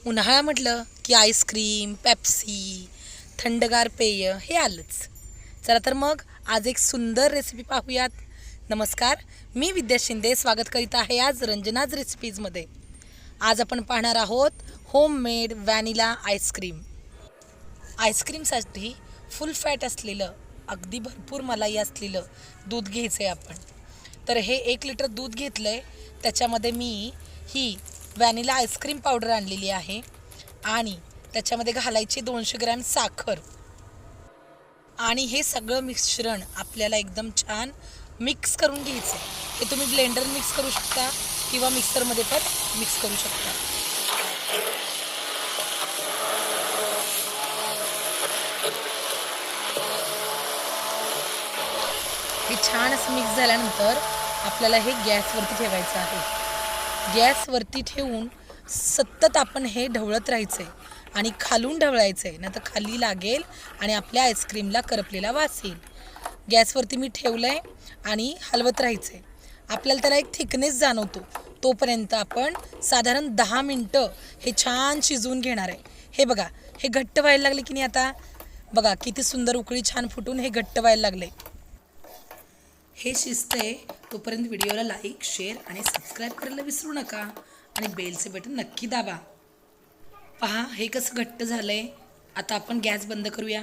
उन्हाळा म्हटलं की आईस्क्रीम, पेप्सी, थंडगार पेय हे आलंच. चला तर मग आज एक सुंदर रेसिपी पाहूयात. नमस्कार, मी विद्या शिंदे स्वागत करीत आहे आज रंजनाज रेसिपीजमध्ये. आज आपण पाहणार आहोत होममेड व्हॅनिला आईस्क्रीम. आईस्क्रीमसाठी फुल फॅट असलेलं, अगदी भरपूर मलाई असलेलं दूध घ्यायचं आहे आपण. तर हे 1 लिटर दूध घेतलं आहे. त्याच्यामध्ये मी ही व्हॅनिला आईस्क्रीम पावडर आणलेली आहे आणि त्याच्यामध्ये घालायची 200 ग्रॅम साखर. आणि हे सगळं मिश्रण आपल्याला एकदम छान मिक्स करून घ्यायचं आहे. हे तुम्ही ब्लेंडर मिक्स करू शकता किंवा मिक्सरमध्ये पण मिक्स करू शकता. हे छान असं मिक्स झाल्यानंतर आपल्याला हे गॅसवरती ठेवायचं आहे. गॅसवरती ठेवून सतत आपण हे ढवळत राहायचं आहे आणि खालून ढवळायचं आहे, नाही तर खाली लागेल आणि आपल्या आईस्क्रीमला करपलेला वास येईल. गॅसवरती मी ठेवलं आहे आणि हलवत राहायचं आहे. आपल्याला त्याला एक थिकनेस जाणवतो तोपर्यंत आपण साधारण 10 मिनटं हे छान शिजवून घेणार आहे. हे बघा, हे घट्ट व्हायला लागले की नाही. आता बघा किती सुंदर उकळी छान फुटून हे घट्ट व्हायला लागले. हे शिजतंय तोपर्यंत व्हिडिओला लाईक, शेअर आणि सबस्क्राईब करायला विसरू नका आणि बेलचे बटन नक्की दाबा. पहा हे कसं घट्ट झालं आहे. आता आपण गॅस बंद करूया.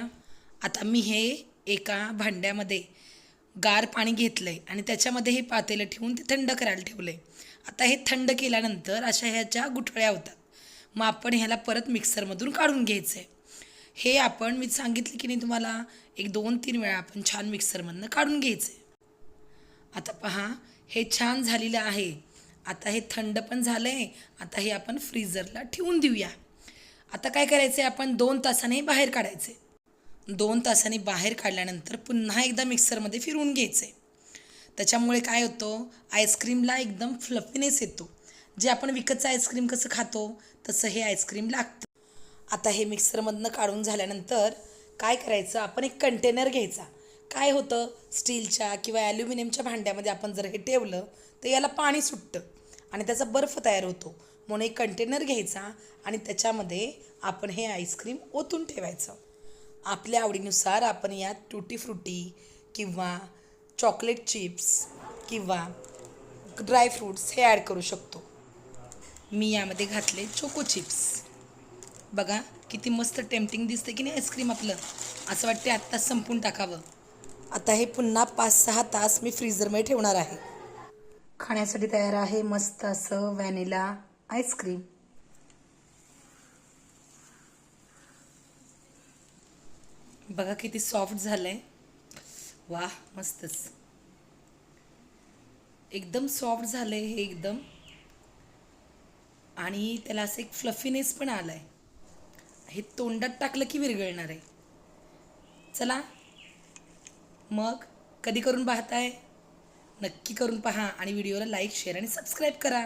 आता मी हे एका भांड्यामध्ये गार पाणी घेतलं आहे आणि त्याच्यामध्ये हे पातेलं ठेवून ते थंड करायला ठेवलं आहे. आता हे थंड केल्यानंतर अशा ह्याच्या गुठळ्या होतात. मग आपण ह्याला परत मिक्सरमधून काढून घ्यायचं आहे. हे आपण मी सांगितलं की नाही तुम्हाला, एक 2-3 वेळा आपण छान मिक्सरमधनं काढून घ्यायचं आहे. आता पहा हे छान झालेलं आहे. आता हे थंड पण झालं आहे. आता हे आपण फ्रीजरला ठेवून देऊया. आता काय करायचं आहे, आपण 2 तासाने बाहेर काढायचे. 2 तासाने बाहेर काढल्यानंतर पुन्हा एकदा मिक्सरमध्ये फिरवून घ्यायचं आहे. त्याच्यामुळे काय होतं, आईस्क्रीमला एकदम फ्लफीनेस येतो. जे आपण विकतचं आईस्क्रीम कसं खातो तसं हे आईस्क्रीम लागतं. आता हे मिक्सरमधनं काढून झाल्यानंतर काय करायचं, आपण एक कंटेनर घ्यायचा. काय होतं, स्टीलच्या किंवा ॲल्युमिनियमच्या भांड्यामध्ये आपण जर हे ठेवलं तर याला पाणी सुटतं आणि त्याचा बर्फ तयार होतो. म्हणून एक कंटेनर घ्यायचा आणि त्याच्यामध्ये आपण हे आईस्क्रीम ओतून ठेवायचं. आपल्या आवडीनुसार आपण यात टूटी फ्रुटी किंवा चॉकलेट चिप्स किंवा ड्रायफ्रूट्स हे ॲड करू शकतो. मी यामध्ये घातले चोको चिप्स. बघा किती मस्त टेम्पटिंग दिसते की नाही आईस्क्रीम आपलं. असं वाटते आत्ताच संपून टाकावं. आता हे पुन्हा 5-6 तास मी फ्रीझरमध्ये ठेवणार आहे. खाण्यासाठी तयार आहे मस्त असं व्हॅनिला आईस्क्रीम. बघा किती सॉफ्ट झालंय. वाह, मस्तच एकदम सॉफ्ट झालंय हे एकदम. आणि त्याला असं एक फ्लफीनेस पण आलाय. हे तोंडात टाकलं की विरघळणार आहे. चला मग कधी करून पाहताय, नक्की करून पहा आणि व्हिडिओला लाईक, शेअर आणि सबस्क्राईब करा.